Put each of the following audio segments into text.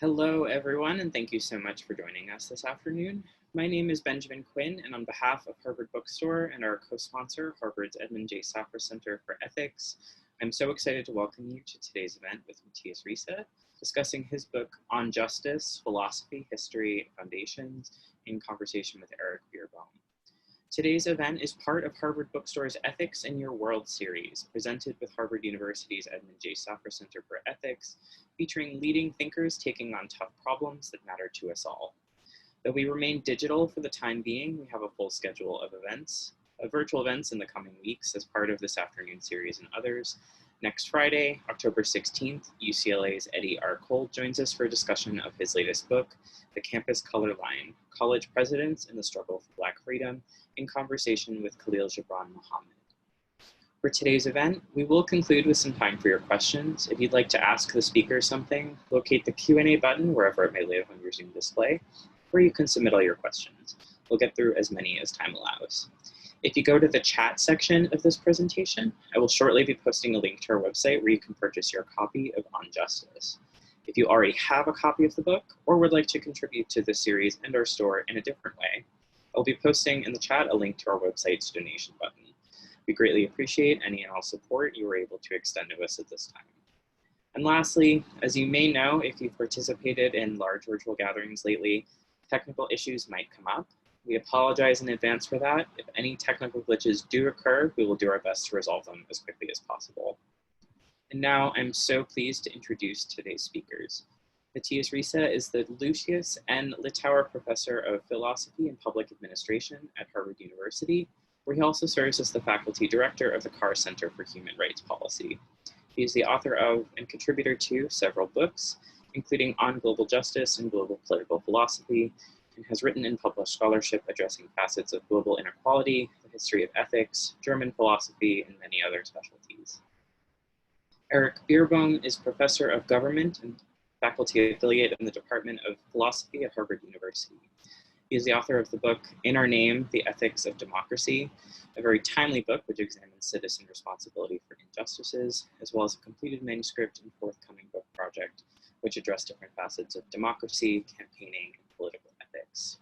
Hello, everyone, and thank you so much for joining us this afternoon. My name is Benjamin Quinn, and on behalf of Harvard Bookstore and our co-sponsor, Harvard's Edmund J. Safra Center for Ethics, I'm so excited to welcome you to today's event with Mathias Risse, discussing his book On Justice, Philosophy, History, and Foundations in conversation with Eric Beerbohm. Today's event is part of Harvard Bookstore's Ethics in Your World series, presented with Harvard University's Edmund J. Safra Center for Ethics, featuring leading thinkers taking on tough problems that matter to us all. Though we remain digital for the time being, we have a full schedule of events, virtual events in the coming weeks as part of this afternoon series and others. Next Friday, October 16th, UCLA's Eddie R. Cole joins us for a discussion of his latest book, The Campus Color Line, College Presidents in the Struggle for Black Freedom, in conversation with Khalil Gibran Muhammad. For today's event, we will conclude with some time for your questions. If you'd like to ask the speaker something, locate the Q&A button wherever it may live on your Zoom display, where you can submit all your questions. We'll get through as many as time allows. If you go to the chat section of this presentation, I will shortly be posting a link to our website where you can purchase your copy of On Justice. If you already have a copy of the book or would like to contribute to this series and our store in a different way, I'll be posting in the chat a link to our website's donation button. We greatly appreciate any and all support you were able to extend to us at this time. And lastly, as you may know, if you've participated in large virtual gatherings lately, technical issues might come up. We apologize in advance for that. If any technical glitches do occur, we will do our best to resolve them as quickly as possible. And now I'm so pleased to introduce today's speakers. Mathias Risse is the Lucius N. Littauer Professor of Philosophy and Public Administration at Harvard University, where he also serves as the faculty director of the Carr Center for Human Rights Policy. He is the author of and contributor to several books, including On Global Justice and Global Political Philosophy, and has written and published scholarship addressing facets of global inequality, the history of ethics, German philosophy, and many other specialties. Eric Beerbohm is professor of government and faculty affiliate in the Department of Philosophy at Harvard University. He is the author of the book, In Our Name, The Ethics of Democracy, a very timely book which examines citizen responsibility for injustices, as well as a completed manuscript and forthcoming book project, which address different facets of democracy, campaigning, and political ethics.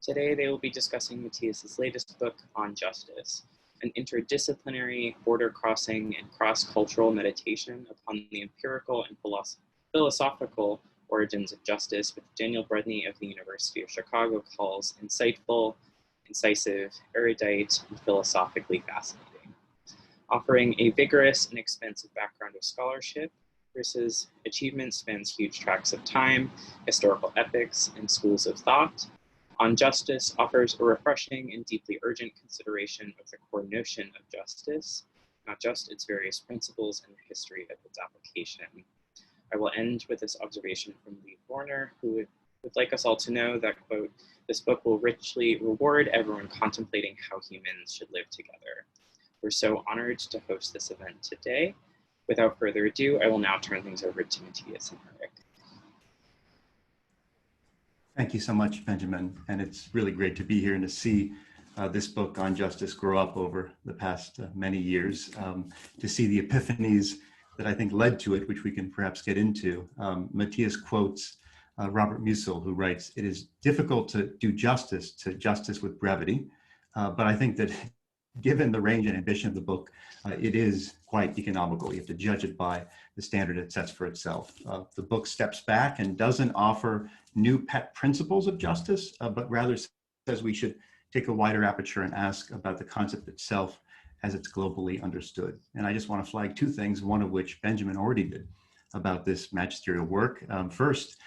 Today, they will be discussing Mathias's latest book, On Justice, an interdisciplinary, border-crossing, and cross-cultural meditation upon the empirical and philosophical origins of justice, which Daniel Bredney of the University of Chicago calls insightful, incisive, erudite, and philosophically fascinating. Offering a vigorous and expansive background of scholarship, Risse's achievement spans huge tracts of time, historical epics, and schools of thought. On Justice offers a refreshing and deeply urgent consideration of the core notion of justice, not just its various principles and the history of its application. I will end with this observation from Lee Warner, who would like us all to know that, quote, this book will richly reward everyone contemplating how humans should live together. We're so honored to host this event today. Without further ado, I will now turn things over to Mathias and Eric. Thank you so much, Benjamin. And it's really great to be here and to see this book on justice grow up over the past many years, to see the epiphanies that I think led to it, which we can perhaps get into. Mathias quotes Robert Musil, who writes, "It is difficult to do justice to justice with brevity, but I think that given the range and ambition of the book, it is quite economical. You have to judge it by the standard it sets for itself. The book steps back and doesn't offer new pet principles of justice, but rather says we should take a wider aperture and ask about the concept itself as it's globally understood." And I just want to flag two things, one of which Benjamin already did about this magisterial work. First,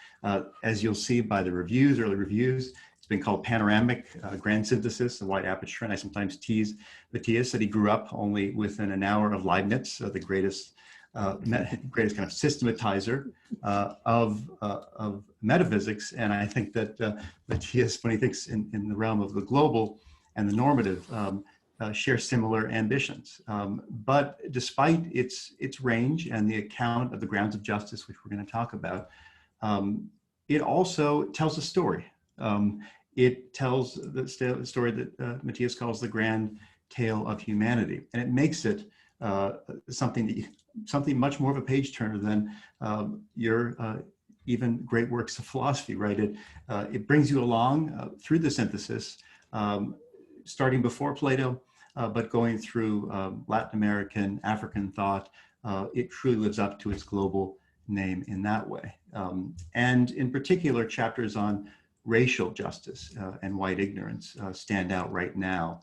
as you'll see by the reviews, early reviews, it's been called panoramic grand synthesis, a wide aperture. And I sometimes tease Mathias that he grew up only within an hour of Leibniz, the greatest kind of systematizer of metaphysics. And I think that Mathias, when he thinks in the realm of the global and the normative, share similar ambitions. But despite its range and the account of the grounds of justice, which we're going to talk about, it also tells a story. It tells the story that Mathias calls the grand tale of humanity, and it makes it something much more of a page turner than your even great works of philosophy, right? It brings you along through the synthesis, starting before Plato, but going through Latin American, African thought. It truly lives up to its global name in that way. And in particular, chapters on racial justice and white ignorance stand out right now,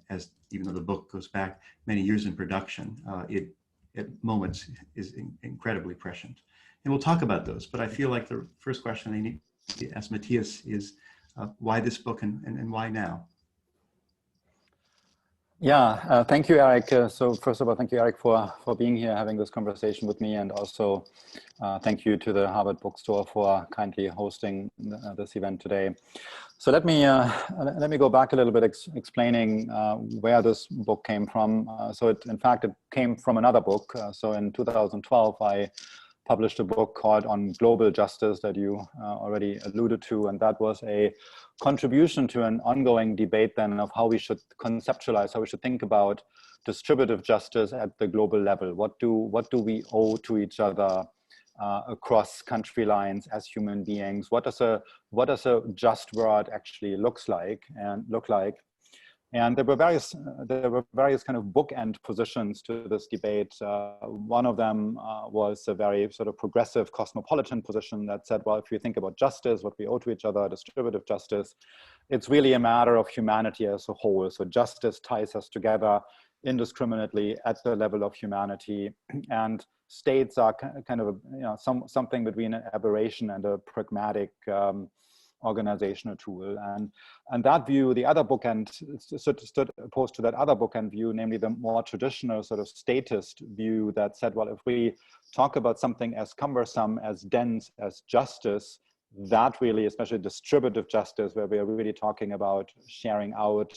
as even though the book goes back many years in production, it at moments is incredibly prescient. And we'll talk about those, but I feel like the first question I need to ask Mathias is why this book and why now? Yeah, thank you, Eric. So first of all, thank you, Eric, for being here, having this conversation with me, and also thank you to the Harvard Bookstore for kindly hosting this event today. So let me go back a little bit, explaining where this book came from. So in fact, it came from another book. So in 2012, I published a book called On Global Justice that you already alluded to, and that was a contribution to an ongoing debate then of how we should conceptualize, how we should think about distributive justice at the global level. What do we owe to each other across country lines as human beings? What does a just world actually look like? And there were various kind of bookend positions to this debate. One of them was a very sort of progressive cosmopolitan position that said, well, if you think about justice, what we owe to each other, distributive justice, it's really a matter of humanity as a whole. So justice ties us together indiscriminately at the level of humanity, and states are kind of something between an aberration and a pragmatic organizational tool. And that view, the other bookend, stood opposed to that other bookend view, namely the more traditional sort of statist view that said, well, if we talk about something as cumbersome, as dense as justice, that really, especially distributive justice, where we are really talking about sharing out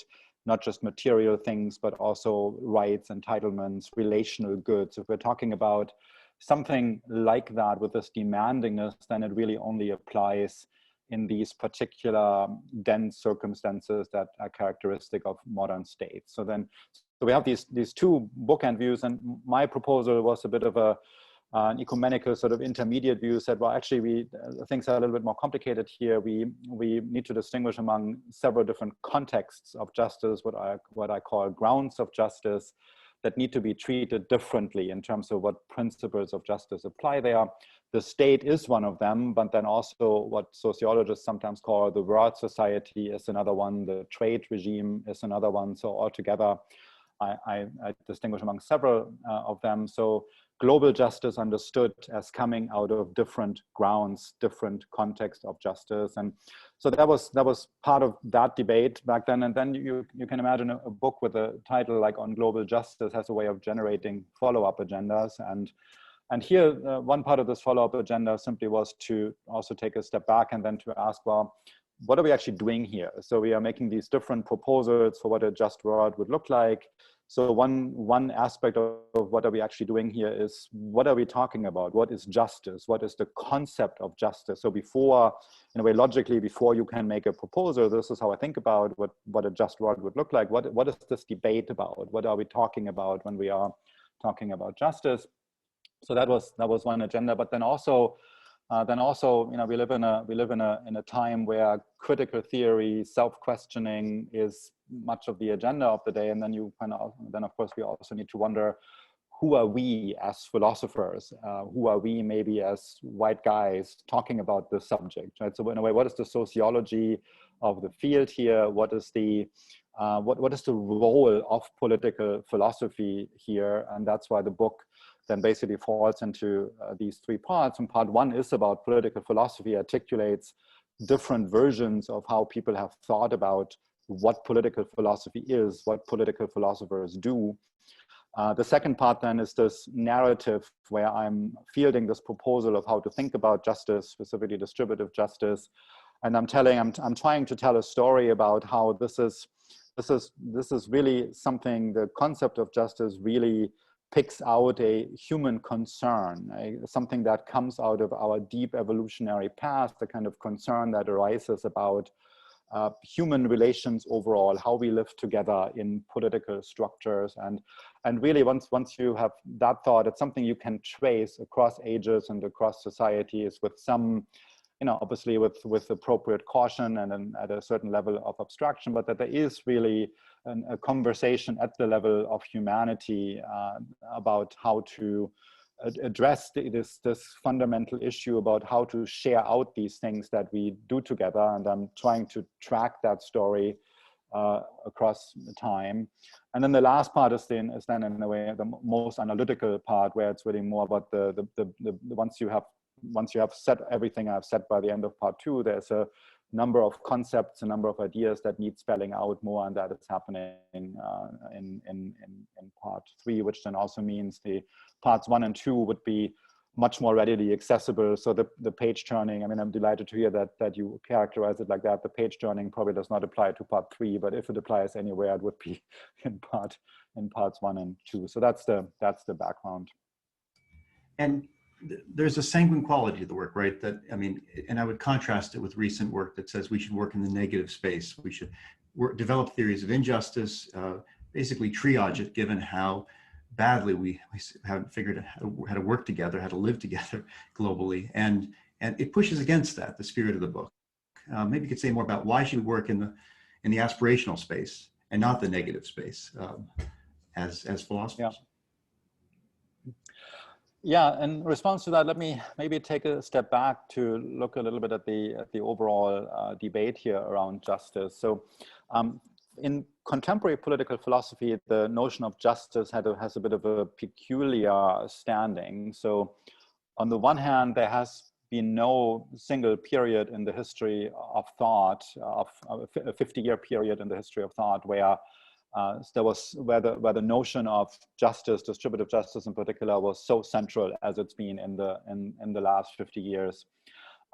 not just material things, but also rights, entitlements, relational goods. If we're talking about something like that with this demandingness, then it really only applies in these particular dense circumstances that are characteristic of modern states. So we have these two bookend views, and my proposal was a bit of an ecumenical sort of intermediate view. Said, well, actually, things are a little bit more complicated here. We need to distinguish among several different contexts of justice, what I call grounds of justice, that need to be treated differently in terms of what principles of justice apply there. The state is one of them, but then also what sociologists sometimes call the world society is another one, the trade regime is another one. So altogether, I distinguish among several of them. So global justice understood as coming out of different grounds, different context of justice. And so that was part of that debate back then. And then you can imagine a book with a title like On Global Justice has a way of generating follow-up agendas. And here, one part of this follow-up agenda simply was to also take a step back and then to ask, well, what are we actually doing here? So we are making these different proposals for what a just world would look like. So one aspect of what are we actually doing here is, what are we talking about? What is justice? What is the concept of justice? So before, in a way, logically, before you can make a proposal, this is how I think about what a just world would look like. What is this debate about? What are we talking about when we are talking about justice? So that was one agenda. But then also, we live in a time where critical theory, self-questioning is much of the agenda of the day. And then of course we also need to wonder, who are we as philosophers? Who are we maybe as white guys talking about this subject? Right. So in a way, what is the sociology of the field here? What is the role of political philosophy here? And that's why the book then basically falls into these three parts. And part one is about political philosophy, articulates different versions of how people have thought about what political philosophy is, what political philosophers do. The second part then is this narrative where I'm fielding this proposal of how to think about justice, specifically distributive justice. And I'm trying to tell a story about how this is really something, the concept of justice really picks out a human concern, something that comes out of our deep evolutionary past, the kind of concern that arises about human relations overall, how we live together in political structures. And really, once you have that thought, it's something you can trace across ages and across societies with some, obviously with appropriate caution and then at a certain level of abstraction, but that there is really a conversation at the level of humanity about how to address this fundamental issue about how to share out these things that we do together. And I'm trying to track that story across time. And then the last part is then in a way the most analytical part, where it's really more about the once you have said everything I've said by the end of part 2, there's a number of concepts, a number of ideas that need spelling out more, and that is happening in part 3, which then also means the parts 1 and 2 would be much more readily accessible. So the page turning, I mean, I'm delighted to hear that you characterize it like that. The page turning probably does not apply to part 3, but if it applies anywhere, it would be in parts 1 and 2. So that's the background. And there's a sanguine quality to the work, right? That, I mean, and I would contrast it with recent work that says we should work in the negative space. We should develop theories of injustice, basically triage it, given how badly we haven't figured out how to work together, how to live together globally. And it pushes against that, the spirit of the book. Maybe you could say more about why should we work in the aspirational space and not the negative space as philosophers. Yeah, in response to that, let me maybe take a step back to look a little bit at the overall debate here around justice. So in contemporary political philosophy, the notion of justice has a bit of a peculiar standing. So on the one hand, there has been no single period in the history of thought, of a 50-year period in the history of thought, where where the notion of justice, distributive justice in particular, was so central as it's been in the last 50 years.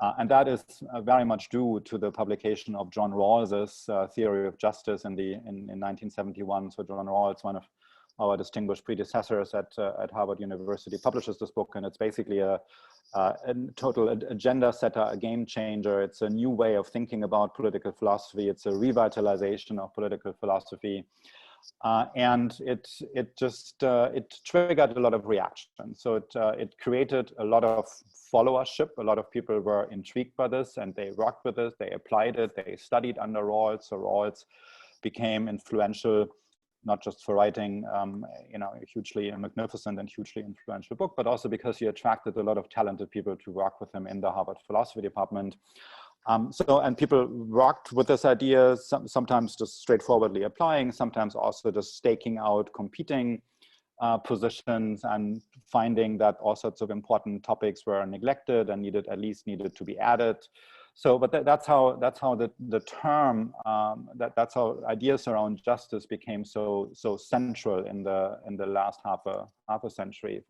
And that is very much due to the publication of John Rawls's theory of justice in 1971. So John Rawls, one of our distinguished predecessors at Harvard University, publishes this book, and it's basically a total agenda setter, a game changer. It's a new way of thinking about political philosophy. It's a revitalization of political philosophy. And it triggered a lot of reaction. So it created a lot of followership. A lot of people were intrigued by this, and they worked with it, they applied it, they studied under Rawls. So Rawls became influential, not just for writing, a hugely magnificent and hugely influential book, but also because he attracted a lot of talented people to work with him in the Harvard philosophy department. And people worked with this idea, sometimes just straightforwardly applying, sometimes also just staking out competing positions and finding that all sorts of important topics were neglected and needed to be added. So, but that's how the term, that's how ideas around justice became so central in the last half a century.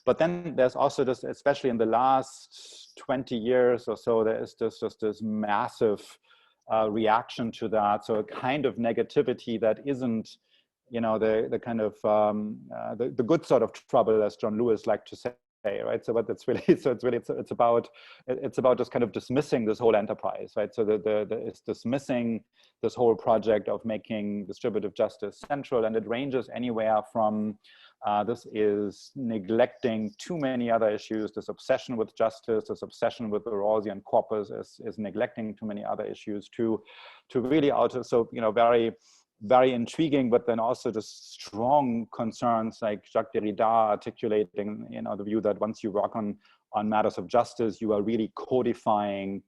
But then there's also this, especially in the last 20 years or so, there is just this massive reaction to that. So a kind of negativity that isn't, the kind of the good sort of trouble, as John Lewis liked to say. Right, so but it's about just kind of dismissing this whole enterprise, right? So it's dismissing this whole project of making distributive justice central, and it ranges anywhere from this is neglecting too many other issues, this obsession with justice, this obsession with the Rawlsian corpus is neglecting too many other issues, to really very, very intriguing, but then also just strong concerns like Jacques Derrida articulating, the view that once you work on matters of justice, you are really codifying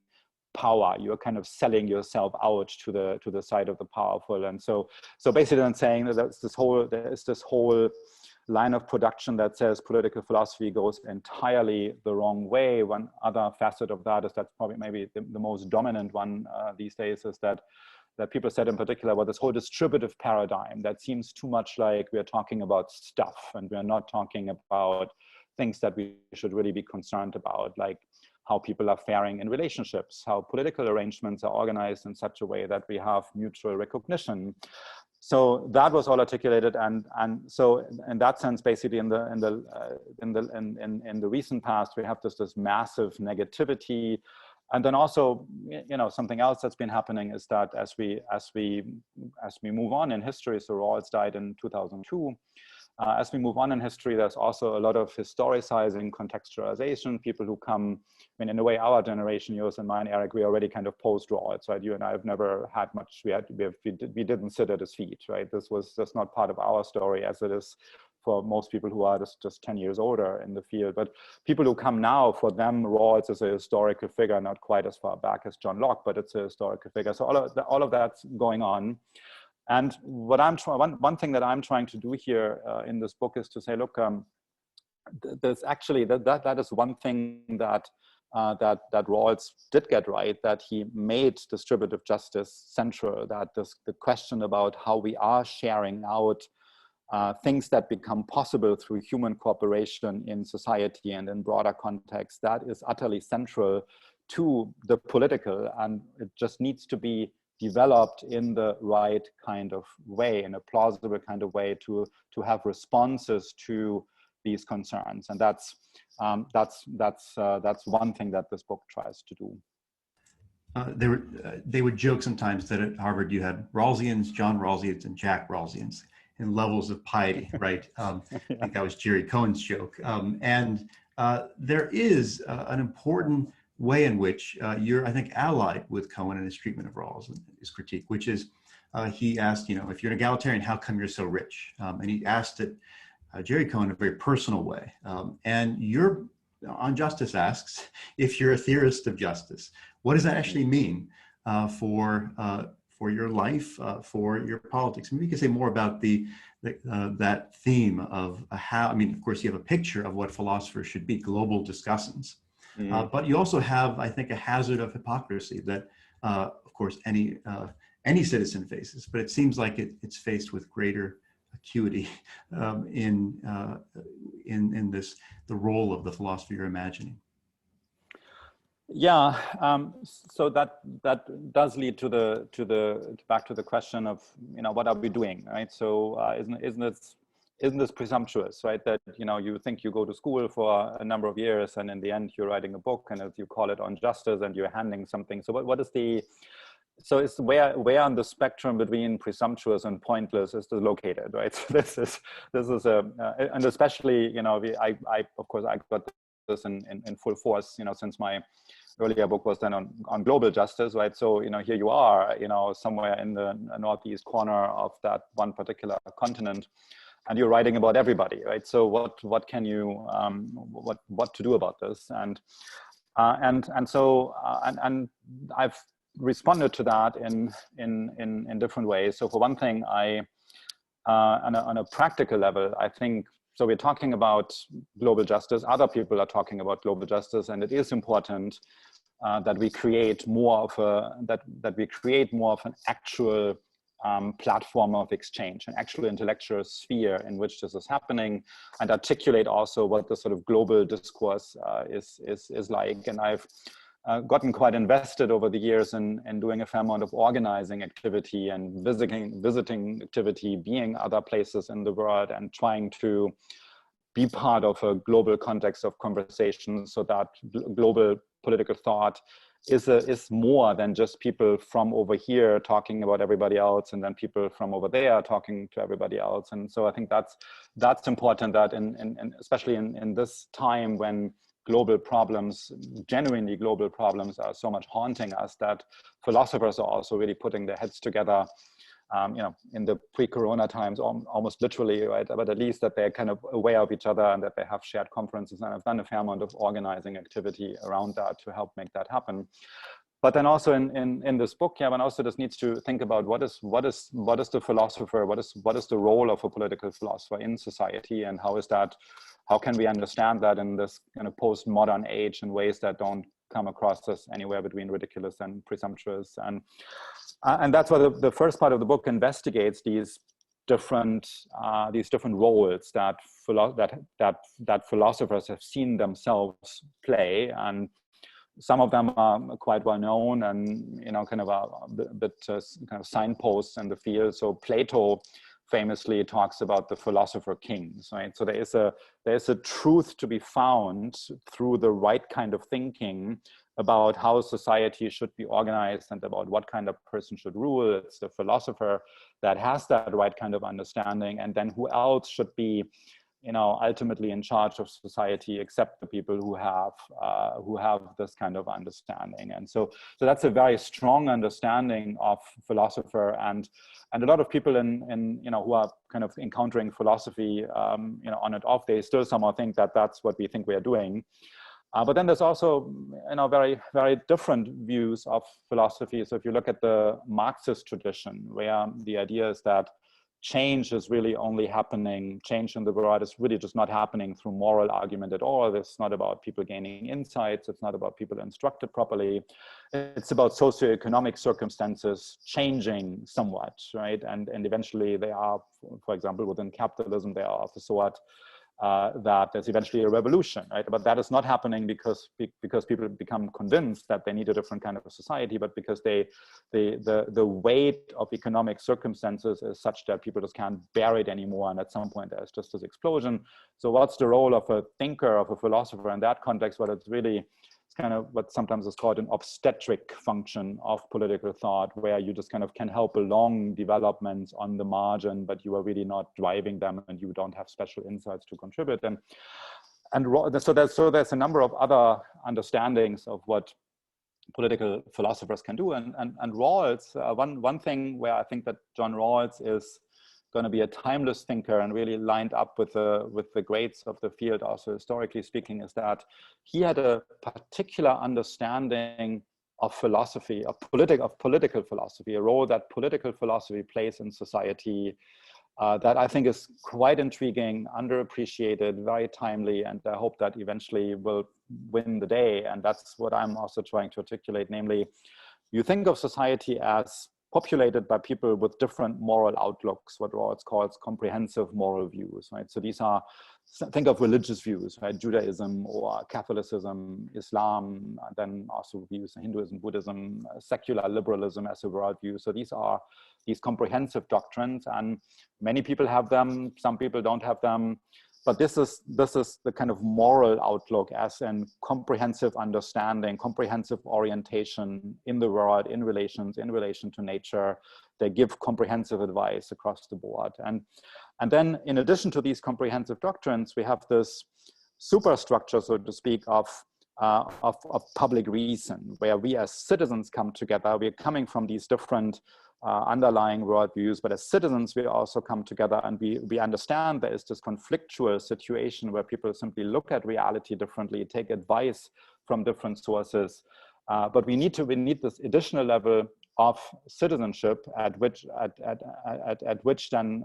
power. You are kind of selling yourself out to the side of the powerful. And so basically then saying that there is this whole line of production that says political philosophy goes entirely the wrong way. One other facet of that is, that's probably maybe the most dominant one these days, is that people said in particular about this whole distributive paradigm that seems too much like we're talking about stuff, and we're not talking about things that we should really be concerned about, like how people are faring in relationships, how political arrangements are organized in such a way that we have mutual recognition. So that was all articulated, and so in that sense, basically in the recent past, we have this massive negativity. And then also, something else that's been happening is that as we move on in history, so Rawls died in 2002. As we move on in history, there's also a lot of historicizing, contextualization, people who come, I mean, in a way, our generation, yours and mine, Eric, we already kind of post-Rawls, right? You and I have never had much, we didn't sit at his feet, right? This was just not part of our story as it is for most people who are just 10 years older in the field. But people who come now, for them, Rawls is a historical figure, not quite as far back as John Locke, but it's a historical figure. So all of that's going on. And what one thing that I'm trying to do here in this book is to say, look, there's actually that is one thing that Rawls did get right, that he made distributive justice central, that the question about how we are sharing out things that become possible through human cooperation in society and in broader context, that is utterly central to the political, and it just needs to be developed in the right kind of way, in a plausible kind of way, to have responses to these concerns. And that's one thing that this book tries to do. They would joke sometimes that at Harvard you had Rawlsians, John Rawlsians, and Jack Rawlsians in levels of piety, right? I think that was Jerry Cohen's joke. And there is an important way in which you're, I think, allied with Cohen in his treatment of Rawls and his critique, which is he asked, if you're an egalitarian, how come you're so rich? And he asked it, Jerry Cohen, in a very personal way. And you're on Justice asks, if you're a theorist of justice, what does that actually mean for your life, for your politics? Maybe you can say more about that theme of how, I mean, of course, you have a picture of what philosophers should be, global discussants. But you also have, I think, a hazard of hypocrisy that, of course, any citizen faces. But it seems like it's faced with greater acuity in this, the role of the philosopher you're imagining. Yeah, so that does lead back to the question of what are we doing, right? So isn't this presumptuous, right? That you think you go to school for a number of years and in the end you're writing a book and as you call it on justice and you're handing something. So what is the, so it's where on the spectrum between presumptuous and pointless is this located, right? So this is and especially I of course I got this in full force since my earlier book was then on global justice, right? So here you are somewhere in the northeast corner of that one particular continent, and you're writing about everybody, right? So what can you what to do about this? And so I've responded to that in different ways. So for one thing, I on a practical level, I think, so we're talking about global justice, other people are talking about global justice, and it is important that we create more of an actual platform of exchange, an actual intellectual sphere in which this is happening, and articulate also what the sort of global discourse is like. And I've gotten quite invested over the years in doing a fair amount of organizing activity and visiting activity, being other places in the world and trying to be part of a global context of conversation, so that global political thought is more than just people from over here talking about everybody else and then people from over there talking to everybody else. And so I think that's important, that in especially in this time when global problems, genuinely global problems, are so much haunting us, that philosophers are also really putting their heads together, in the pre-corona times, almost literally, right? But at least that they're kind of aware of each other and that they have shared conferences, and I've done a fair amount of organizing activity around that to help make that happen. But then also in this book, one also just needs to think about what is the philosopher, what is the role of a political philosopher in society, and how can we understand that in this kind of postmodern age in ways that don't come across as anywhere between ridiculous and presumptuous. And that's what the first part of the book investigates, these different roles that philosophers have seen themselves play, and some of them are quite well known and kind of a bit kind of signposts in the field. So Plato, famously talks about the philosopher kings, right? So there is a truth to be found through the right kind of thinking about how society should be organized and about what kind of person should rule. It's the philosopher that has that right kind of understanding, and then who else should be, ultimately in charge of society except the people who have this kind of understanding. And so that's a very strong understanding of philosopher, and a lot of people in who are kind of encountering philosophy on and off, they still somehow think that that's what we think we are doing. But then there's also, very, very different views of philosophy. So if you look at the Marxist tradition, where the idea is that change is really only happening, change in the world is really just not happening through moral argument at all. It's not about people gaining insights. It's not about people instructed properly. It's about socioeconomic circumstances changing somewhat, right? And eventually they are, for example, within capitalism, they are of the sort that there's eventually a revolution, right? But that is not happening because people become convinced that they need a different kind of a society, but because the weight of economic circumstances is such that people just can't bear it anymore, and at some point there's just this explosion. So what's the role of a thinker, of a philosopher in that context? Well, it's kind of what sometimes is called an obstetric function of political thought, where you just kind of can help along developments on the margin, but you are really not driving them, and you don't have special insights to contribute. And so there's a number of other understandings of what political philosophers can do. And Rawls, one thing where I think that John Rawls is going to be a timeless thinker and really lined up with the greats of the field, also historically speaking, is that he had a particular understanding of philosophy, of political philosophy, a role that political philosophy plays in society, that I think is quite intriguing, underappreciated, very timely, and I hope that eventually will win the day. And that's what I'm also trying to articulate, namely, you think of society as populated by people with different moral outlooks, what Rawls calls comprehensive moral views, right? So these are, think of religious views, right? Judaism or Catholicism, Islam, and then also views Hinduism, Buddhism, secular liberalism as a worldview. So these are these comprehensive doctrines, and many people have them, some people don't have them. But this is the kind of moral outlook as in comprehensive understanding, comprehensive orientation in the world, in relation to nature. They give comprehensive advice across the board. And then in addition to these comprehensive doctrines, we have this superstructure, so to speak, of public reason, where we as citizens come together. We're coming from these different underlying worldviews, but as citizens, we also come together and we understand there is this conflictual situation where people simply look at reality differently, take advice from different sources. But we need this additional level of citizenship at which then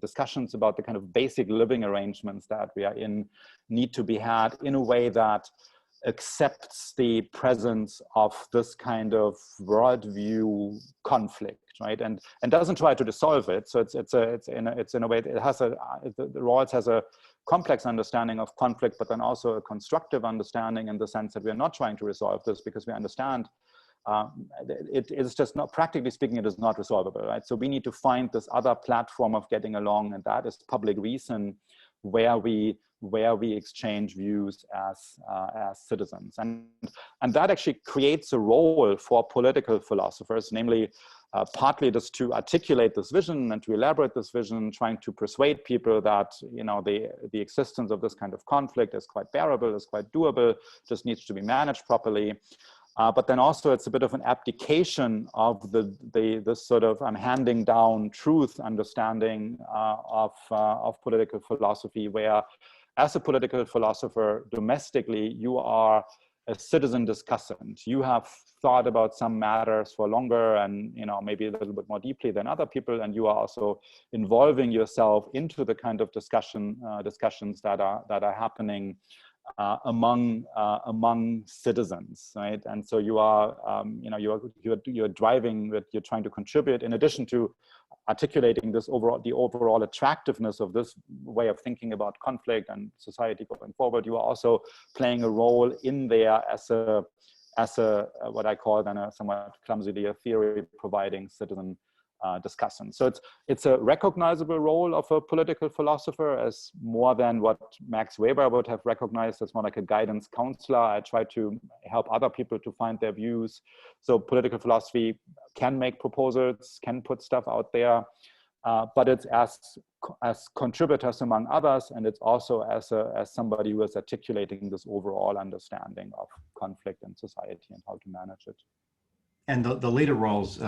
discussions about the kind of basic living arrangements that we are in need to be had in a way that accepts the presence of this kind of worldview conflict, right? And doesn't try to dissolve it. So it's in a way, Rawls has a complex understanding of conflict, but then also a constructive understanding in the sense that we are not trying to resolve this because we understand it is just not, practically speaking, it is not resolvable, right? So we need to find this other platform of getting along, and that is public reason, where we exchange views as citizens, and that actually creates a role for political philosophers, namely partly just to articulate this vision and to elaborate this vision, trying to persuade people that the existence of this kind of conflict is quite bearable, is quite doable, just needs to be managed properly. But then also it's a bit of an abdication of this sort of handing down truth understanding of political philosophy, where as a political philosopher domestically, you are a citizen discussant. You have thought about some matters for longer and maybe a little bit more deeply than other people, and you are also involving yourself into the kind of discussions that are happening among citizens, right? And so you are, you're driving, you're trying to contribute, in addition to articulating the overall attractiveness of this way of thinking about conflict and society going forward. You are also playing a role in there as a what I call then a somewhat clumsily a theory providing citizen discussant. So it's a recognizable role of a political philosopher as more than what Max Weber would have recognized as more like a guidance counselor. I try to help other people to find their views. So political philosophy can make proposals, can put stuff out there, but it's as contributors among others, and it's also as somebody who is articulating this overall understanding of conflict in society and how to manage it. And the later roles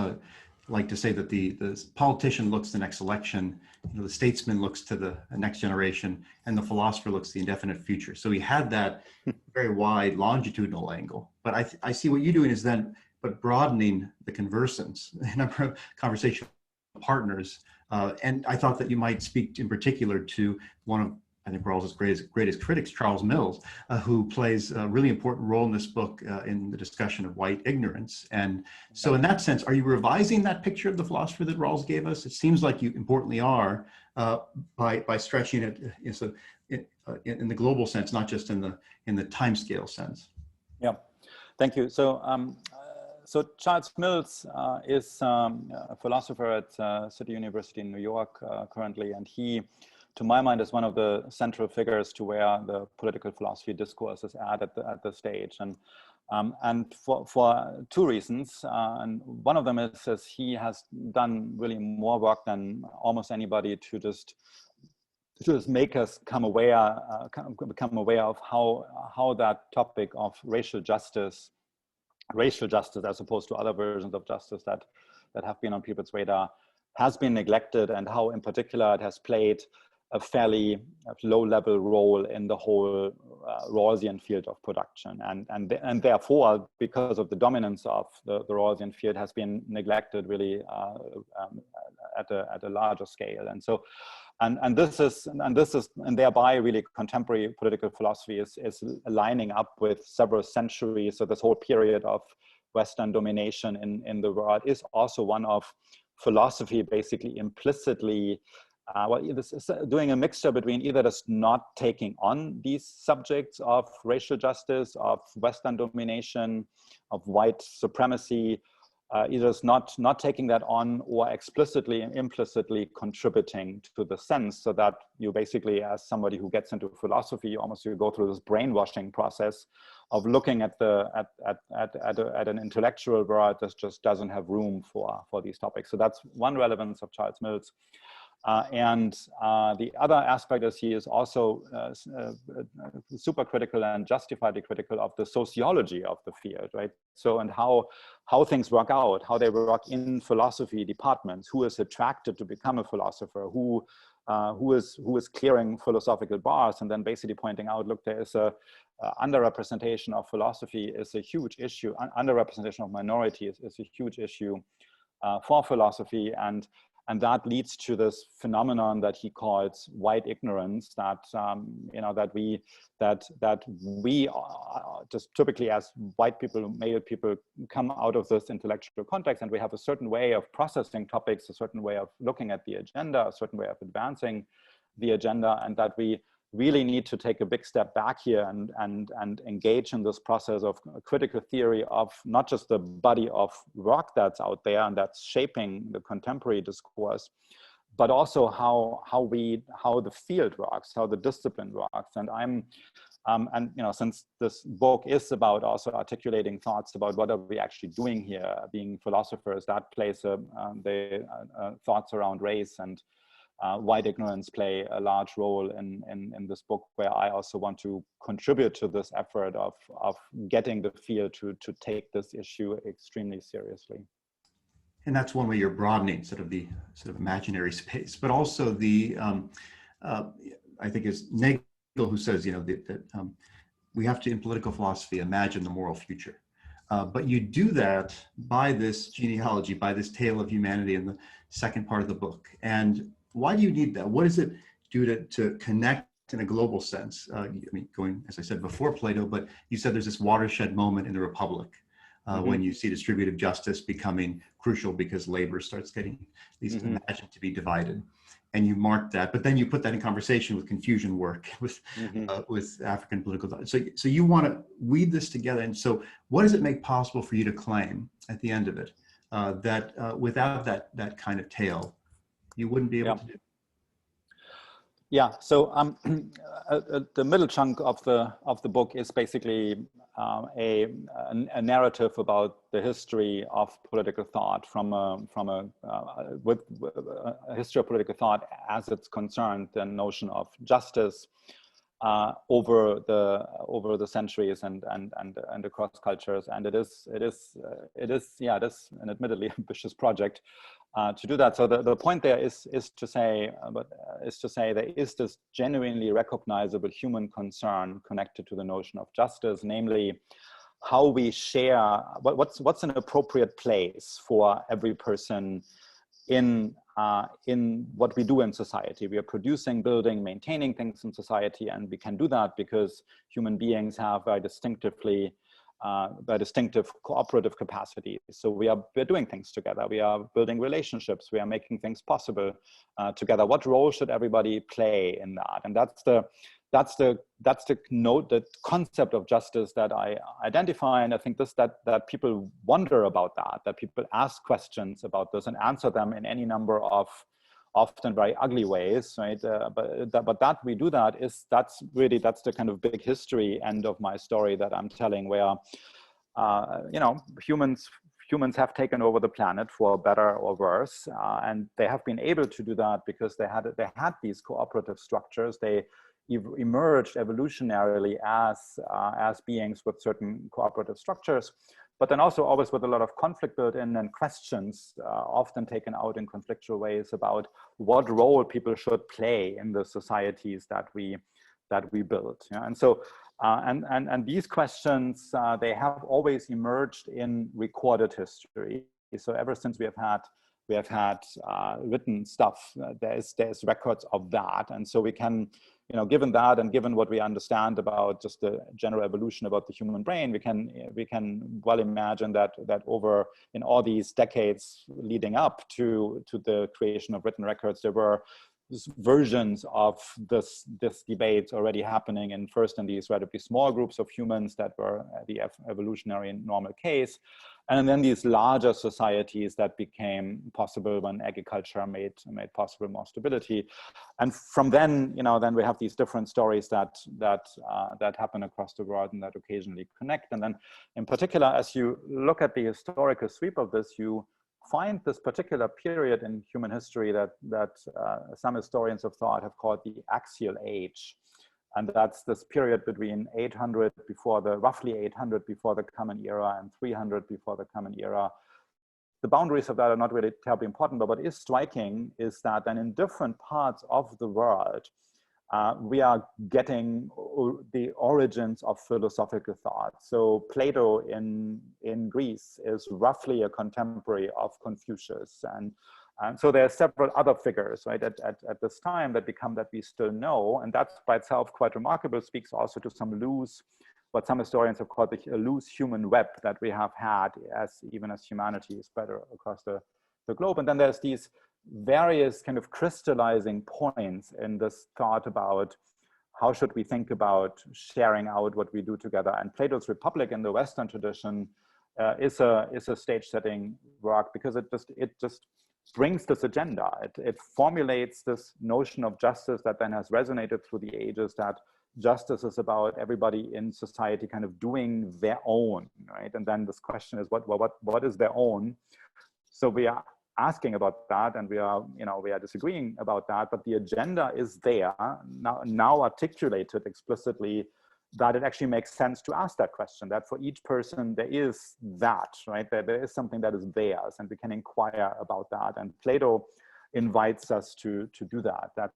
like to say that the politician looks to the next election, the statesman looks to the next generation, and the philosopher looks to the indefinite future. So he had that very wide longitudinal angle. But I see what you're doing is then, but broadening the conversants, the number of conversation partners. And I thought that you might speak in particular to one of, I think, Rawls's greatest critics, Charles Mills, who plays a really important role in this book in the discussion of white ignorance. And so in that sense, are you revising that picture of the philosopher that Rawls gave us? It seems like you importantly are by stretching it in the global sense, not just in the time scale sense. Yeah, thank you. So Charles Mills is a philosopher at City University in New York currently, and he, to my mind, is one of the central figures to where the political philosophy discourse is at the stage, and for two reasons. And one of them is he has done really more work than almost anybody to just make us become aware of how that topic of racial justice as opposed to other versions of justice that have been on people's radar has been neglected, and how in particular it has played a fairly low-level role in the whole Rawlsian field of production, and therefore, because of the dominance of the Rawlsian field, has been neglected really at a larger scale. And so, and thereby really contemporary political philosophy is lining up with several centuries. So this whole period of Western domination in the world is also one of philosophy basically implicitly this is doing a mixture between either just not taking on these subjects of racial justice, of Western domination, of white supremacy, either just not taking that on, or explicitly and implicitly contributing to the sense, so that you basically, as somebody who gets into philosophy, you go through this brainwashing process of looking at an intellectual world that just doesn't have room for these topics. So that's one relevance of Charles Mills. And the other aspect is he is also super critical and justifiably critical of the sociology of the field, right? So, and how things work out, how they work in philosophy departments, who is attracted to become a philosopher, who is clearing philosophical bars, and then basically pointing out, look, there is a underrepresentation of philosophy is a huge issue. Underrepresentation of minorities is a huge issue for philosophy, and that leads to this phenomenon that he calls white ignorance, that that we just typically as white people, male people, come out of this intellectual context, and we have a certain way of processing topics, a certain way of looking at the agenda, a certain way of advancing the agenda, and that we really need to take a big step back here and engage in this process of critical theory of not just the body of work that's out there and that's shaping the contemporary discourse, but also how the field works, how the discipline works. And since this book is about also articulating thoughts about what are we actually doing here, being philosophers, that plays the thoughts around race and white ignorance play a large role in this book, where I also want to contribute to this effort of getting the field to take this issue extremely seriously. And that's one way you're broadening sort of imaginary space, but also I think it's Nagel who says, that we have to, in political philosophy, imagine the moral future. But you do that by this genealogy, by this tale of humanity in the second part of the book. And why do you need that? What does it do to connect in a global sense? Going, as I said, before Plato, but you said there's this watershed moment in the Republic when you see distributive justice becoming crucial because labor starts getting at least imagined to be divided. And you mark that, but then you put that in conversation with Confucian work, with African political thought. So you want to weave this together. And so what does it make possible for you to claim at the end of it that without that kind of tale, you wouldn't be able to do. Yeah, so the middle chunk of the book is basically a narrative about the history of political thought with a history of political thought as it's concerned the notion of justice over the centuries and across cultures, and it is an admittedly ambitious project to do that. So the point there is to say there is this genuinely recognizable human concern connected to the notion of justice, namely how we share what's an appropriate place for every person in what we do in society. We are producing, building, maintaining things in society, and we can do that because human beings have very distinctive cooperative capacities. So we're doing things together. We are building relationships. We are making things possible together. What role should everybody play in that? And that's the concept of justice that I identify, and I think that people wonder about that people ask questions about this and answer them in any number of often very ugly ways, right? But that we do that's the kind of big history end of my story that I'm telling, where humans have taken over the planet for better or worse, and they have been able to do that because they had these cooperative structures. They emerged evolutionarily as beings with certain cooperative structures, but then also always with a lot of conflict built in and questions often taken out in conflictual ways about what role people should play in the societies that we build. Yeah? And so and these questions they have always emerged in recorded history. So ever since we have had written stuff, there's records of that, and so we can, given that and given what we understand about just the general evolution about the human brain, we can well imagine that over in all these decades leading up to the creation of written records, there were versions of this debate already happening in these relatively small groups of humans that were the evolutionary normal case, and then these larger societies that became possible when agriculture made possible more stability. And from then, then we have these different stories that happen across the world and that occasionally connect. And then in particular, as you look at the historical sweep of this, you find this particular period in human history that some historians of thought have called the axial age. And that's this period between roughly 800 before the Common Era and 300 before the Common Era. The boundaries of that are not really terribly important, but what is striking is that then in different parts of the world, we are getting the origins of philosophical thought. So Plato in Greece is roughly a contemporary of Confucius, and so there are several other figures, right, at this time that we still know, and that's by itself quite remarkable. Speaks also to what some historians have called the loose human web that we have had even as humanity is spread across the globe. And then there's these various kind of crystallizing points in this thought about how should we think about sharing out what we do together. And Plato's Republic in the Western tradition is a stage setting work because it just brings this agenda. It formulates this notion of justice that then has resonated through the ages, that justice is about everybody in society kind of doing their own, right? And then this question is what is their own? So we are asking about that, and we are disagreeing about that, but the agenda is there now articulated explicitly, that it actually makes sense to ask that question, that for each person there is that, right? There is something that is theirs, and we can inquire about that. And Plato invites us to do that. That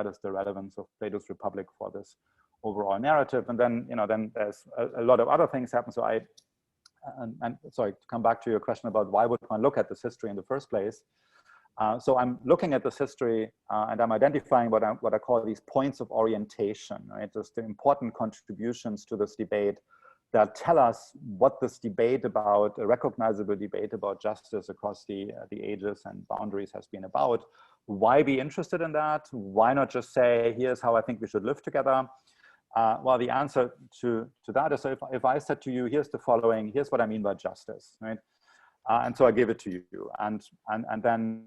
is the relevance of Plato's Republic for this overall narrative. And then, then there's a lot of other things happen. So sorry, to come back to your question about why would one look at this history in the first place. So I'm looking at this history and I'm identifying what I call these points of orientation, right? Just the important contributions to this debate that tell us what this debate about, a recognizable debate about justice across the ages and boundaries has been about. Why be interested in that? Why not just say, here's how I think we should live together? Well, the answer to that is, if I said to you, here's the following, here's what I mean by justice, right? And so I give it to you, and then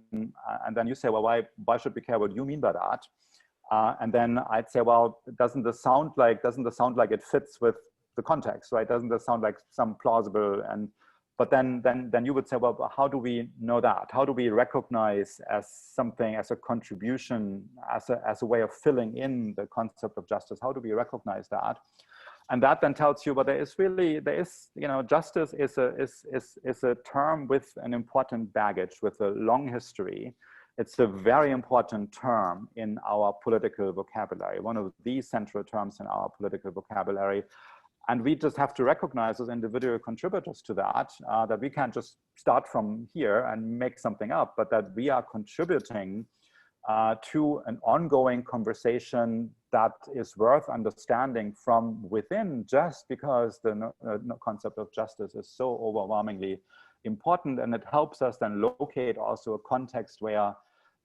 you say, well, why should we care what you mean by that? And then I'd say, well, doesn't this sound like it fits with the context, right? Doesn't this sound like some plausible? But then you would say, well, how do we know that? How do we recognize as something, as a contribution, as a way of filling in the concept of justice? How do we recognize that? And that then tells you, well, justice is a term with an important baggage, with a long history. It's a very important term in our political vocabulary, one of the central terms in our political vocabulary. And we just have to recognize as individual contributors to that, that we can't just start from here and make something up, but that we are contributing to an ongoing conversation that is worth understanding from within, just because the concept of justice is so overwhelmingly important. And it helps us then locate also a context where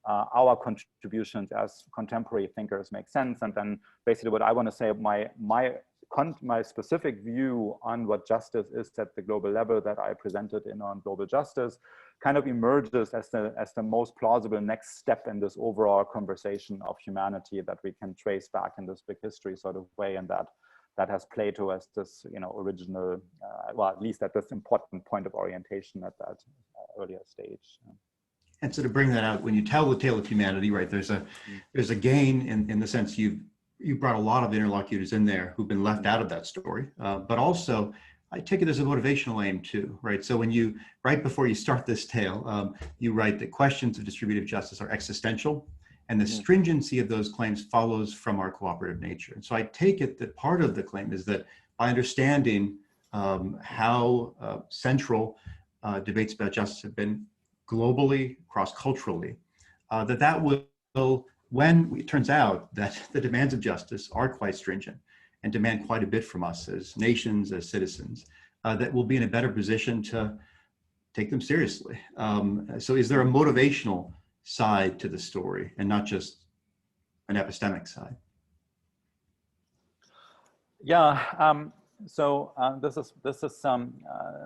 our contributions as contemporary thinkers make sense. And then basically what I want to say, my specific view on what justice is at the global level that I presented in On Global Justice kind of emerges as the most plausible next step in this overall conversation of humanity that we can trace back in this big history sort of way, and that has Plato as this, original, well, at least at this important point of orientation at that earlier stage. And so to bring that out, when you tell the tale of humanity, right, there's a gain in the sense you brought a lot of interlocutors in there who've been left out of that story, but also I take it as a motivational aim too, right? So when you, right before you start this tale, you write that questions of distributive justice are existential, and the stringency of those claims follows from our cooperative nature. And so I take it that part of the claim is that by understanding how central debates about justice have been globally, cross-culturally, that will, when it turns out that the demands of justice are quite stringent and demand quite a bit from us as nations, as citizens, that we'll be in a better position to take them seriously. So is there a motivational side to the story and not just an epistemic side? Yeah, so this is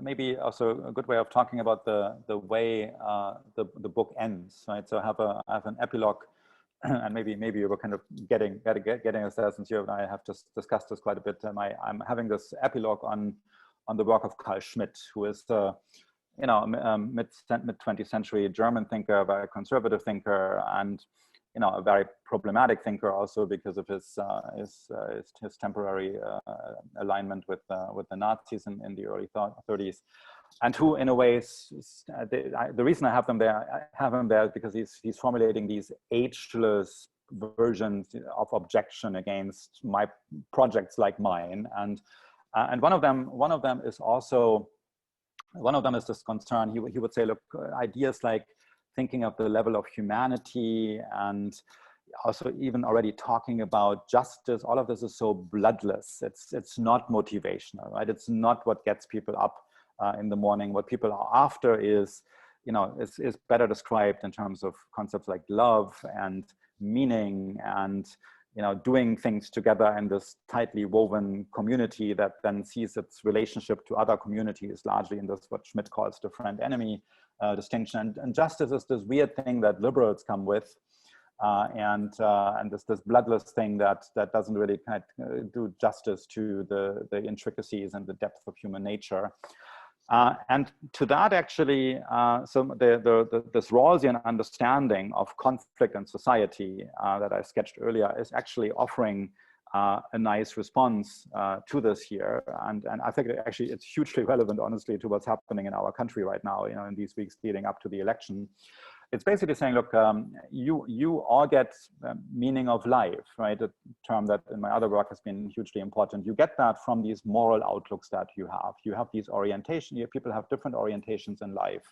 maybe also a good way of talking about the way the book ends, right? So I have an epilogue, and maybe you were kind of getting us there, since you and I have just discussed this quite a bit. I'm having this epilogue on the work of Carl Schmidt, who is mid 20th century German thinker, a very conservative thinker, and a very problematic thinker also because of his temporary alignment with the Nazis in the early 30s, and who, in a way, the reason I have him there is because he's formulating these ageless versions of objection against my projects like mine, and one of them is this concern. He would say, look, ideas like thinking of the level of humanity and also even already talking about justice, all of this is so bloodless. It's not motivational, right? It's not what gets people up in the morning. What people are after is better described in terms of concepts like love and meaning and doing things together in this tightly woven community that then sees its relationship to other communities largely in this, what Schmidt calls the friend-enemy distinction. And justice is this weird thing that liberals come with, and this bloodless thing that doesn't really kind of do justice to the intricacies and the depth of human nature. And to that, actually, so this Rawlsian understanding of conflict and society that I sketched earlier is actually offering a nice response to this here. And I think actually it's hugely relevant, honestly, to what's happening in our country right now, in these weeks leading up to the election. It's basically saying, look, you all get meaning of life, right? A term that in my other work has been hugely important. You get that from these moral outlooks that you have. You have these orientations. People have different orientations in life.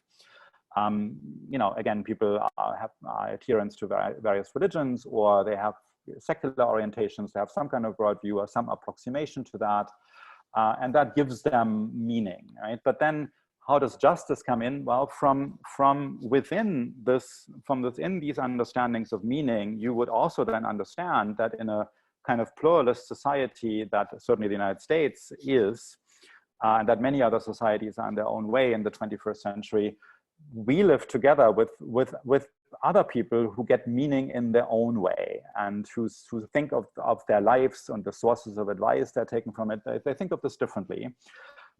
Again, people are adherents to various religions, or they have secular orientations. They have some kind of worldview or some approximation to that, and that gives them meaning, right? But then, how does justice come in? Well, from within these understandings of meaning, you would also then understand that in a kind of pluralist society that certainly the United States is, and that many other societies are in their own way in the 21st century, we live together with other people who get meaning in their own way, and who think of their lives and the sources of advice they're taking from it. They think of this differently.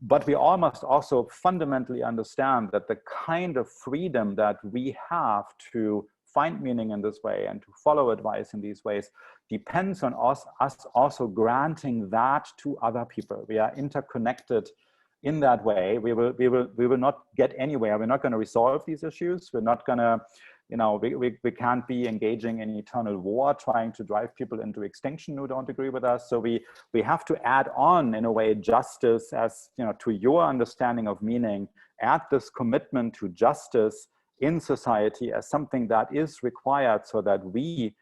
But we all must also fundamentally understand that the kind of freedom that we have to find meaning in this way and to follow advice in these ways depends on us also granting that to other people. We are interconnected in that way. We will not get anywhere. We're not going to resolve these issues. We're not going to, we can't be engaging in eternal war, trying to drive people into extinction who don't agree with us. So we have to add on, in a way, justice as, to your understanding of meaning, add this commitment to justice in society as something that is required so that we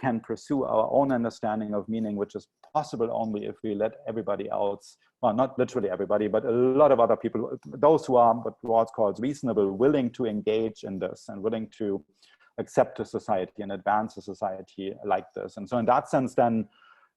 can pursue our own understanding of meaning, which is possible only if we let everybody else, well, not literally everybody, but a lot of other people, those who are what Rawls calls reasonable, willing to engage in this and willing to accept a society and advance a society like this. And so in that sense, then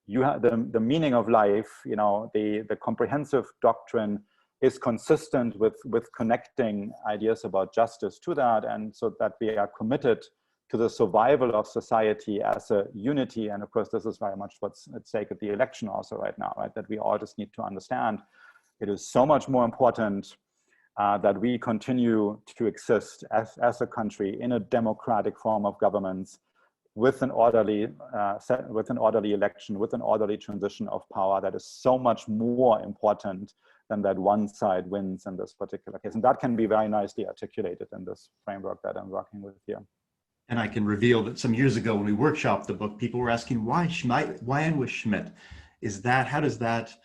you have the meaning of life, the comprehensive doctrine is consistent with connecting ideas about justice to that, and so that we are committed to the survival of society as a unity. And of course, this is very much what's at stake at the election also right now, right? That we all just need to understand it is so much more important that we continue to exist as a country in a democratic form of governance with an orderly election, with an orderly transition of power. That is so much more important than that one side wins in this particular case. And that can be very nicely articulated in this framework that I'm working with here. And I can reveal that some years ago when we workshopped the book, people were asking, why Schmidt? Why end with Schmidt? How does that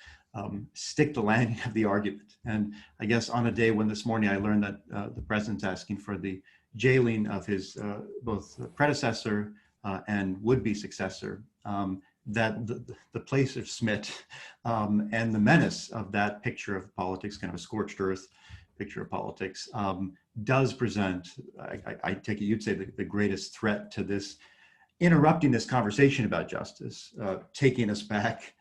stick the landing of the argument? And I guess on a day when this morning I learned that the president's asking for the jailing of his both predecessor and would-be successor, that the place of Schmidt and the menace of that picture of politics, kind of a scorched earth picture of politics, does present, I take it you'd say, the greatest threat to this, interrupting this conversation about justice, taking us back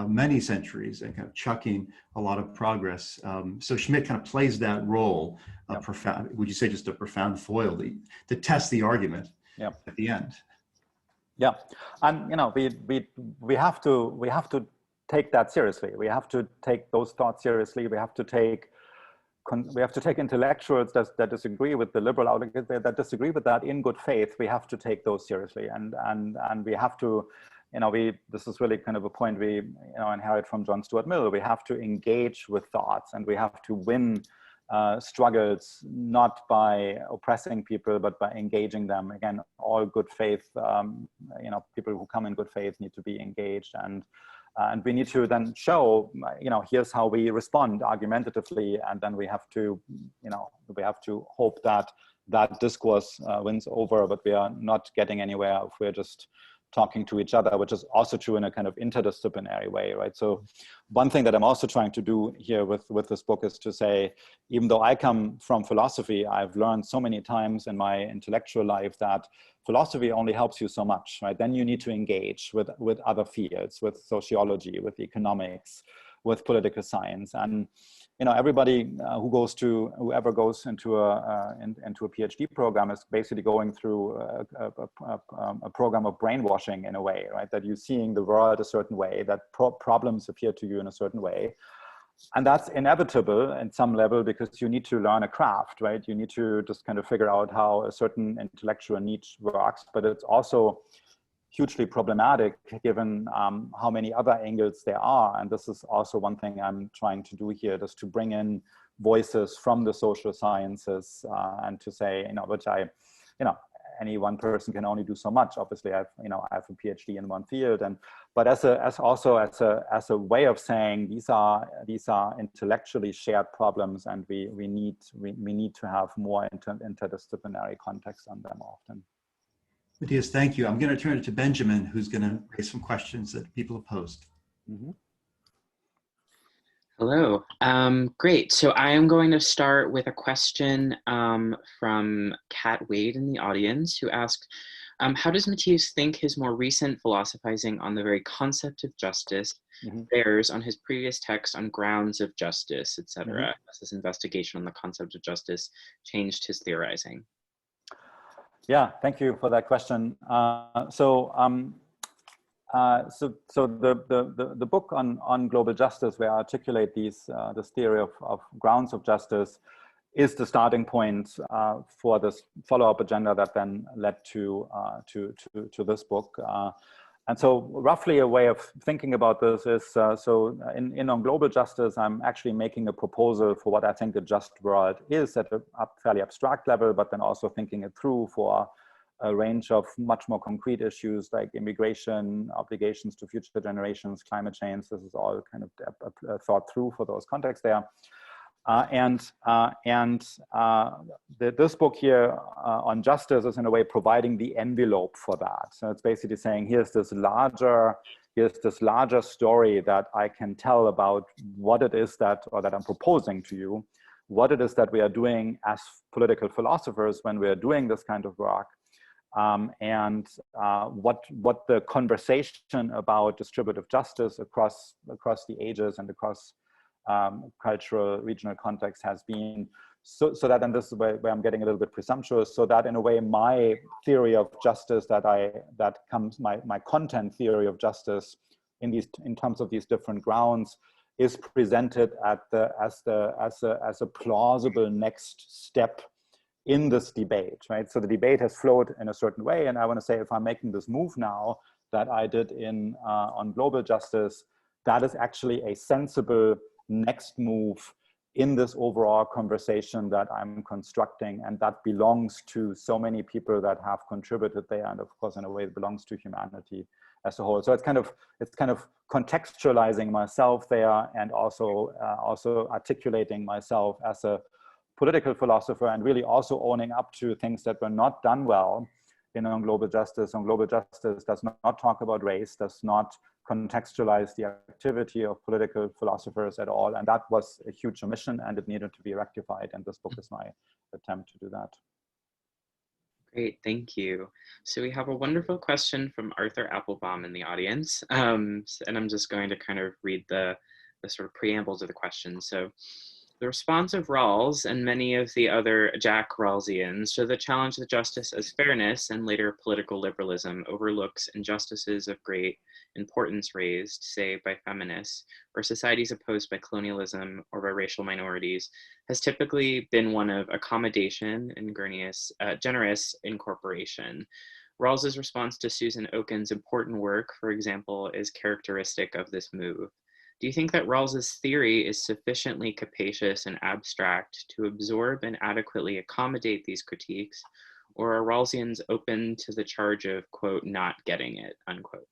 many centuries and kind of chucking a lot of progress. So Schmidt kind of plays that role, profound, would you say just a profound foil to test the argument at the end? Yeah, and we have to take that seriously. We have to take those thoughts seriously. We have to take intellectuals that disagree with the liberal outlook, that disagree with that in good faith. We have to take those seriously, and we have to, this is really kind of a point we inherit from John Stuart Mill. We have to engage with thoughts, and we have to win struggles not by oppressing people, but by engaging them. Again, all good faith, people who come in good faith need to be engaged, and we need to then show, here's how we respond argumentatively, and then we have to hope that that discourse wins over, but we are not getting anywhere if we're just talking to each other, which is also true in a kind of interdisciplinary way, right? So one thing that I'm also trying to do here with this book is to say, even though I come from philosophy, I've learned so many times in my intellectual life that philosophy only helps you so much, right? Then you need to engage with other fields, with sociology, with economics, with political science. And everybody whoever goes into a PhD program is basically going through a program of brainwashing in a way, right? That you're seeing the world a certain way, that problems appear to you in a certain way. And that's inevitable at some level because you need to learn a craft, right? You need to just kind of figure out how a certain intellectual niche works, but it's also hugely problematic given how many other angles there are. And this is also one thing I'm trying to do here, just to bring in voices from the social sciences and to say, any one person can only do so much. Obviously, I have a PhD in one field, but as a way of saying these are intellectually shared problems, and we need to have more interdisciplinary context on them often. Mathias, thank you. I'm going to turn it to Benjamin, who's going to raise some questions that people have posed. Mm-hmm. Hello. Great. So I am going to start with a question from Kat Wade in the audience, who asked, How does Mathias think his more recent philosophizing on the very concept of justice bears on his previous text on grounds of justice, etc.? Has his investigation on the concept of justice changed his theorizing? Yeah, thank you for that question. So the book on global justice, where I articulate this theory of grounds of justice, is the starting point for this follow-up agenda that then led to this book. And so roughly a way of thinking about this is, in on global justice, I'm actually making a proposal for what I think a just world is at a fairly abstract level, but then also thinking it through for a range of much more concrete issues like immigration, obligations to future generations, climate change. This is all kind of thought through for those contexts there. This book here on justice is in a way providing the envelope for that. So it's basically saying, here's this larger story that I can tell about what it is that I'm proposing to you, what it is that we are doing as political philosophers when we are doing this kind of work, and what the conversation about distributive justice across the ages and across cultural, regional context has been, so that, and this is where I'm getting a little bit presumptuous, so that in a way my theory of justice my content theory of justice in terms of these different grounds is presented as a plausible next step in this debate, right? So the debate has flowed in a certain way, and I want to say, if I'm making this move now that I did on global justice, that is actually a sensible next move in this overall conversation that I'm constructing, and that belongs to so many people that have contributed there, and of course in a way it belongs to humanity as a whole. So it's kind of contextualizing myself there, and also articulating myself as a political philosopher, and really also owning up to things that were not done well on global justice. On global justice does not talk about race, does not contextualize the activity of political philosophers at all, and that was a huge omission, and it needed to be rectified, and this book is my attempt to do that. Great, thank you. So we have a wonderful question from Arthur Applebaum in the audience, and I'm just going to kind of read the sort of preamble to the question. So, the response of Rawls and many of the other Jack Rawlsians to the challenge of justice as fairness and later political liberalism overlooks injustices of great importance raised, say, by feminists or societies opposed by colonialism or by racial minorities, has typically been one of accommodation and generous incorporation. Rawls's response to Susan Oken's important work, for example, is characteristic of this move. Do you think that Rawls's theory is sufficiently capacious and abstract to absorb and adequately accommodate these critiques, or are Rawlsians open to the charge of, quote, not getting it, unquote?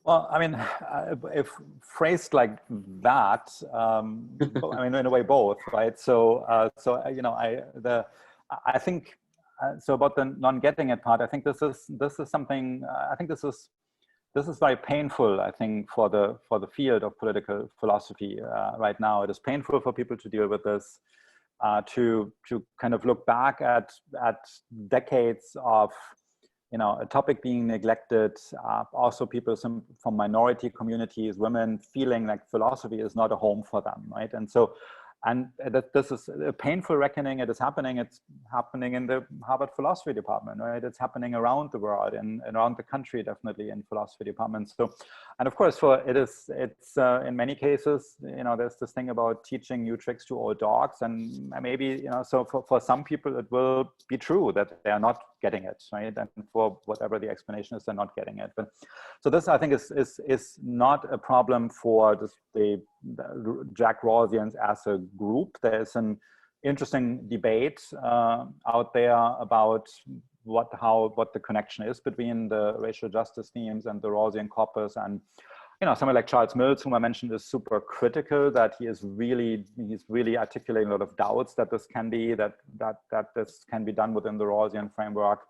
Well, I mean, if phrased like that, I mean, in a way, both, right? So I think. So about the non-getting it part, I think this is something. I think this is very painful. I think for the field of political philosophy right now, it is painful for people to deal with this, to kind of look back at decades of a topic being neglected. Also, people from minority communities, women, feeling like philosophy is not a home for them, right? And so. And this is a painful reckoning. It's happening in the Harvard philosophy department, right? It's happening around the world and around the country, definitely in philosophy departments. So, and of course, it's in many cases, there's this thing about teaching new tricks to old dogs, and maybe so for some people it will be true that they are not getting it, right? And for whatever the explanation is, they're not getting it. But so this, I think, is not a problem for the Jack Rawlsians as a group. There's an interesting debate out there about what the connection is between the racial justice themes and the Rawlsian corpus. And someone like Charles Mills, whom I mentioned, is super critical, that he's really articulating a lot of doubts that this can be done within the Rawlsian framework.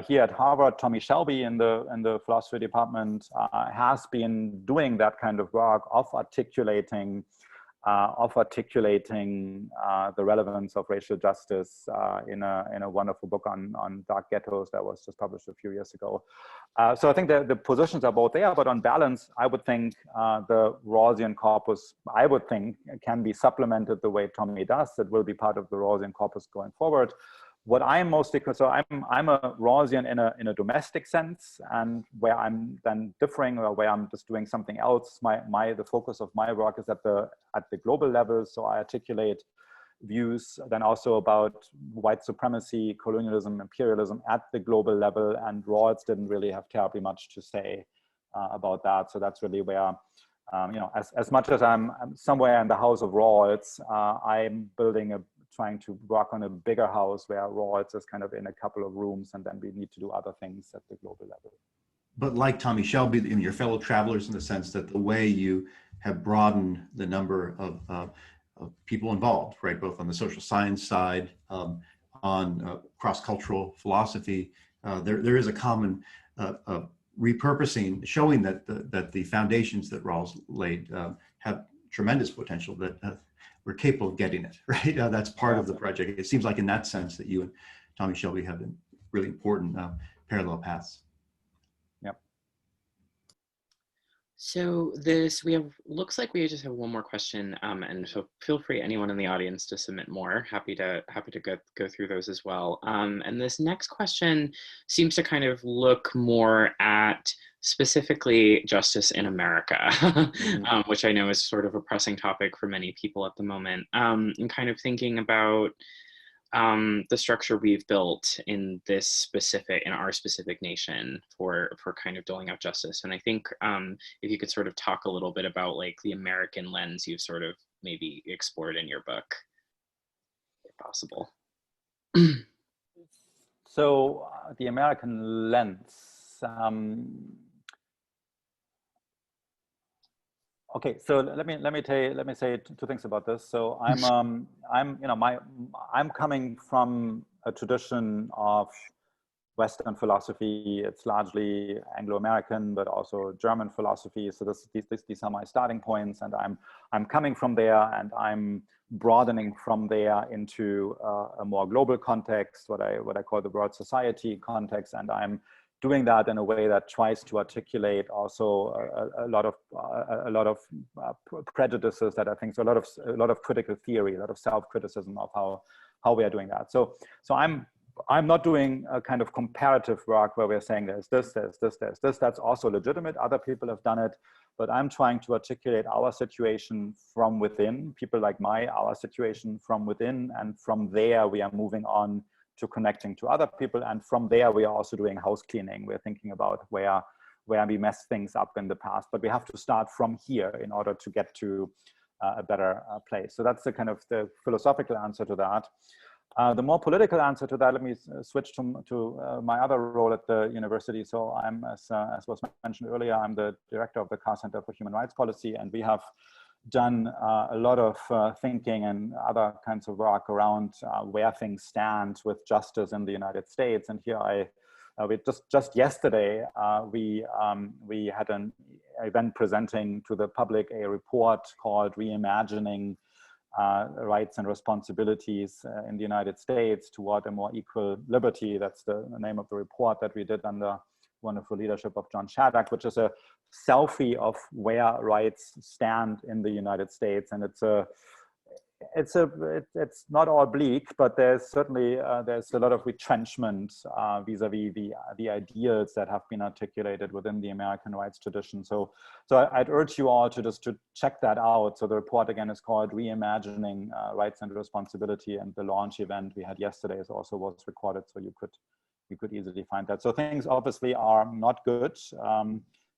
Here at Harvard, Tommy Shelby in the philosophy department has been doing that kind of work of articulating of articulating the relevance of racial justice in a wonderful book on dark ghettos that was just published a few years ago. So I think the positions are both there, but on balance, I would think the Rawlsian corpus, I would think, can be supplemented the way Tommy does. It will be part of the Rawlsian corpus going forward. What I'm mostly, so I'm a Rawlsian in a domestic sense, and where I'm then differing, or where I'm just doing something else. The focus of my work is at the global level. So I articulate views then also about white supremacy, colonialism, imperialism at the global level, and Rawls didn't really have terribly much to say about that. So that's really where, you know, as much as I'm somewhere in the house of Rawls, I'm trying to work on a bigger house where Rawls is kind of in a couple of rooms, and then we need to do other things at the global level. But like Tommy Shelby and your fellow travelers, in the sense that the way you have broadened the number of people involved, right, both on the social science side, on cross-cultural philosophy, there is a common repurposing, showing that the foundations that Rawls laid have tremendous potential, that we're capable of getting it, right? That's part of the project. It seems like in that sense that you and Tommy Shelby have been really important parallel paths. Yep. So looks like we just have one more question, and so feel free, anyone in the audience, to submit more. Happy to go through those as well. And this next question seems to kind of look more at specifically justice in America, which I know is sort of a pressing topic for many people at the moment, and kind of thinking about the structure we've built in our specific nation for kind of doling out justice. And I think if you could sort of talk a little bit about like the American lens you've sort of maybe explored in your book, if possible. So the American lens. Okay, so let me say two things about this. So I'm coming from a tradition of Western philosophy. It's largely Anglo-American, but also German philosophy. So these are my starting points, and I'm coming from there, and I'm broadening from there into a more global context, what I call the world society context, and I'm doing that in a way that tries to articulate also a lot of prejudices that I think, so a lot of critical theory, a lot of self-criticism of how we are doing that. So I'm not doing a kind of comparative work where we're saying there's this. That's also legitimate. Other people have done it, but I'm trying to articulate our situation from within, people like our situation from within, and from there we are moving on to connecting to other people, and from there we are also doing house cleaning. We're thinking about where we messed things up in the past, but we have to start from here in order to get to a better place. So that's the kind of the philosophical answer to that. The more political answer to that, let me switch to my other role at the university. So I'm, as was mentioned earlier, I'm the director of the Carr Center for Human Rights Policy, and we have done a lot of thinking and other kinds of work around where things stand with justice in the United States. And here we just yesterday we had an event presenting to the public a report called Reimagining Rights and Responsibilities in the United States Toward a More Equal Liberty. That's the name of the report that we did under wonderful leadership of John Shaddock, which is a selfie of where rights stand in the United States. And it's not all bleak, but there's certainly there's a lot of retrenchment vis-a-vis the ideals that have been articulated within the American rights tradition. So I'd urge you all to check that out. So the report again is called Reimagining Rights and Responsibility, and the launch event we had yesterday also was recorded, so you could easily find that. So things obviously are not good.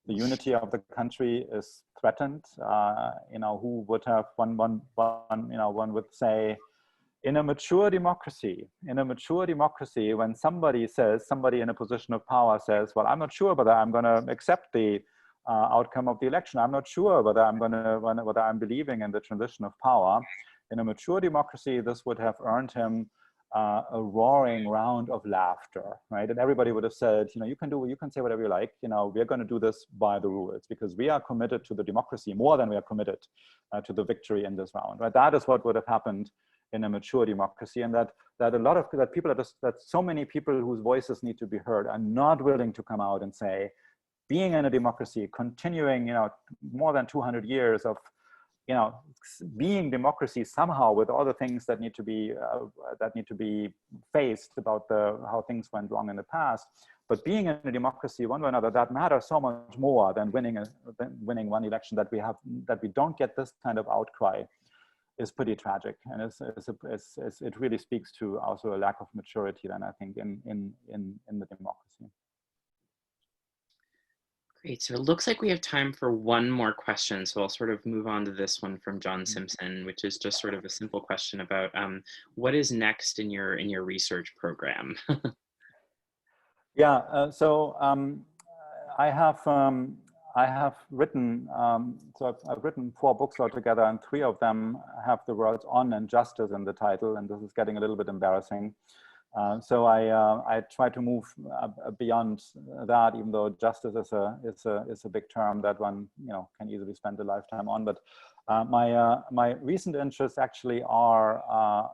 The unity of the country is threatened. Who would have one would say, in a mature democracy, when somebody in a position of power says, well, I'm not sure whether I'm going to accept the outcome of the election. I'm not sure whether I'm believing in the transition of power. In a mature democracy, this would have earned him a roaring round of laughter, right? And everybody would have said, you know, you can say whatever you like, you know, we're going to do this by the rules because we are committed to the democracy more than we are committed to the victory in this round, right? That is what would have happened in a mature democracy, and that so many people whose voices need to be heard are not willing to come out and say, being in a democracy, continuing, you know, more than 200 years of, you know, being democracy somehow with all the things that need to be faced about how things went wrong in the past, but being in a democracy one way or another, that matters so much more than winning one election. That we don't get this kind of outcry is pretty tragic, and it really speaks to also a lack of maturity then, I think, in the democracy. Great. So it looks like we have time for one more question. So I'll sort of move on to this one from John Simpson, which is just sort of a simple question about what is next in your research program? Yeah. So I have written I've written 4 books altogether, and 3 of them have the words "on" and "justice" in the title, and this is getting a little bit embarrassing. So I try to move beyond that, even though justice is a big term that one, you know, can easily spend a lifetime on. But my recent interests actually are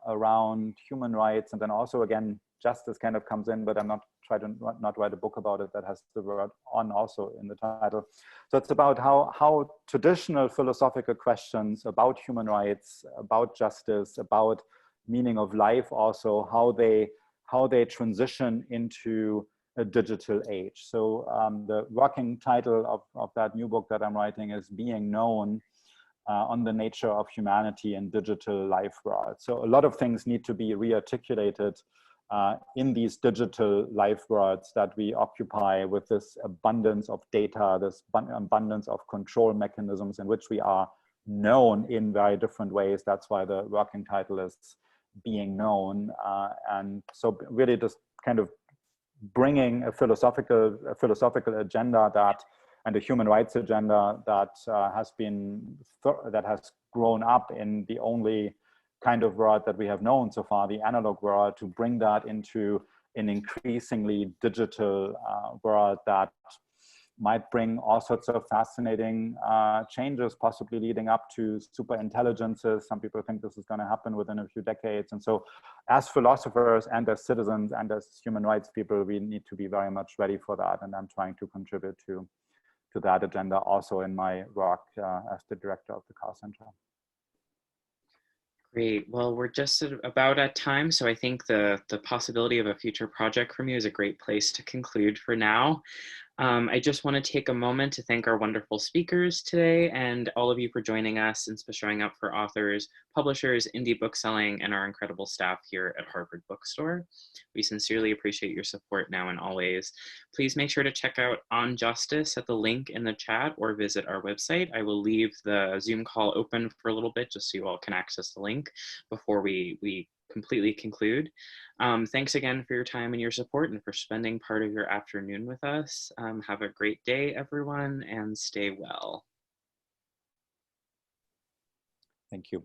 around human rights, and then also again justice kind of comes in, but I'm not trying to not write a book about it that has the word "on" also in the title. So it's about how traditional philosophical questions about human rights, about justice, about meaning of life, also how they transition into a digital age. So the working title of that new book that I'm writing is "Being Known," on the nature of humanity in digital life worlds. So a lot of things need to be re-articulated in these digital life worlds that we occupy, with this abundance of data, this abundance of control mechanisms in which we are known in very different ways. That's why the working title is "Being Known," and so really just kind of bringing a philosophical agenda and a human rights agenda that has grown up in the only kind of world that we have known so far, the analog world, to bring that into an increasingly digital world that might bring all sorts of fascinating changes, possibly leading up to super intelligences. Some people think this is going to happen within a few decades. And so as philosophers and as citizens and as human rights people, we need to be very much ready for that. And I'm trying to contribute to that agenda also in my work as the director of the Carr Center. Great. Well, we're just about at time, so I think the possibility of a future project from you is a great place to conclude for now. I just want to take a moment to thank our wonderful speakers today and all of you for joining us and for showing up for authors, publishers, indie bookselling, and our incredible staff here at Harvard Bookstore. We sincerely appreciate your support now and always. Please make sure to check out On Justice at the link in the chat or visit our website. I will leave the Zoom call open for a little bit just so you all can access the link before we completely conclude. Thanks again for your time and your support and for spending part of your afternoon with us. Have a great day, everyone, and stay well. Thank you.